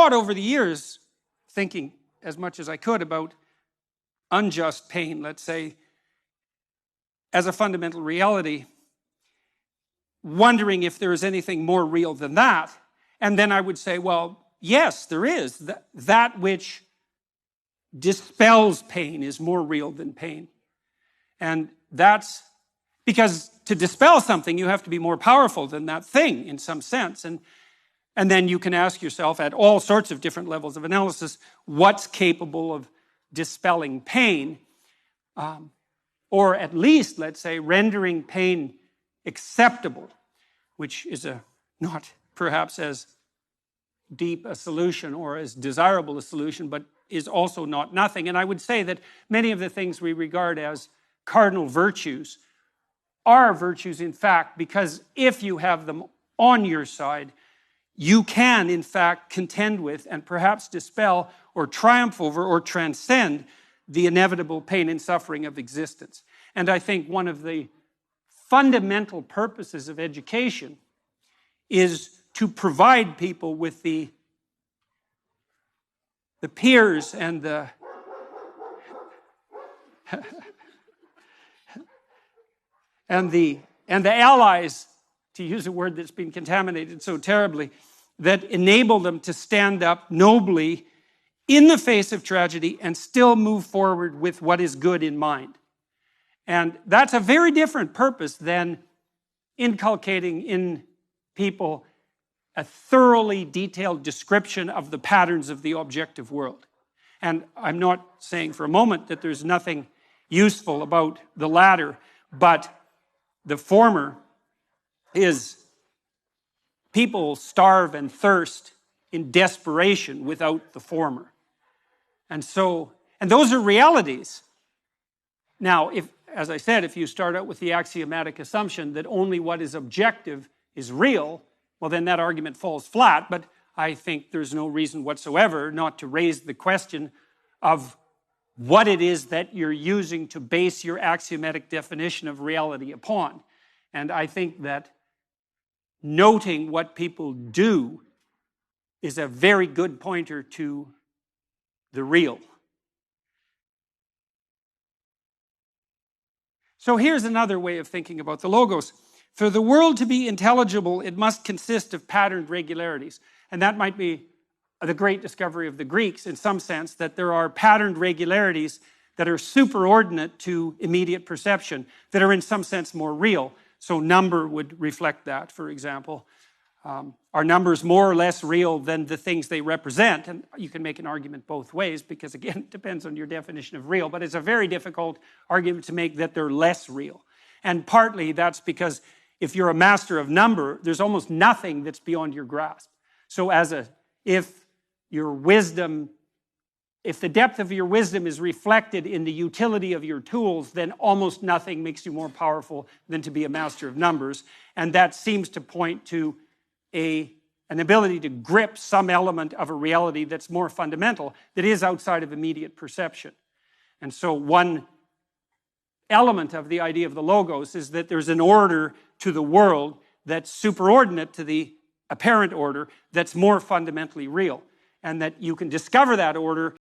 thought over the years, thinking as much as I could about unjust pain, let's say, as a fundamental reality, wondering if there is anything more real than that. And then I would say, well, yes, there is. That which dispels pain is more real than pain. And that's because to dispel something, you have to be more powerful than that thing in some sense. And then you can ask yourself at all sorts of different levels of analysis, what's capable of dispelling pain? Or at least, let's say, rendering pain acceptable, which is not perhaps as deep a solution or as desirable a solution, but is also not nothing. And I would say that many of the things we regard as cardinal virtues are virtues, in fact, because if you have them on your side, you can, in fact, contend with and perhaps dispel or triumph over or transcend the inevitable pain and suffering of existence. And I think one of the fundamental purposes of education is to provide people with the peers and the and the allies, to use a word that's been contaminated so terribly, that enable them to stand up nobly in the face of tragedy and still move forward with what is good in mind. And that's a very different purpose than inculcating in people a thoroughly detailed description of the patterns of the objective world. And I'm not saying for a moment that there's nothing useful about the latter, but the former is people starve and thirst in desperation without the former. And those are realities. Now, as I said, if you start out with the axiomatic assumption that only what is objective is real, well, then that argument falls flat, but I think there's no reason whatsoever not to raise the question of what it is that you're using to base your axiomatic definition of reality upon. And I think that noting what people do is a very good pointer to the real. So here's another way of thinking about the logos. For the world to be intelligible, it must consist of patterned regularities. And that might be the great discovery of the Greeks in some sense, that there are patterned regularities that are superordinate to immediate perception, that are in some sense more real. So number would reflect that, for example. Are numbers more or less real than the things they represent? And you can make an argument both ways because, again, it depends on your definition of real. But it's a very difficult argument to make that they're less real. And partly that's because if you're a master of number, there's almost nothing that's beyond your grasp. So if the depth of your wisdom is reflected in the utility of your tools, then almost nothing makes you more powerful than to be a master of numbers. And that seems to point to an ability to grip some element of a reality that's more fundamental, that is outside of immediate perception. And so one element of the idea of the logos is that there's an order to the world that's superordinate to the apparent order that's more fundamentally real. And that you can discover that order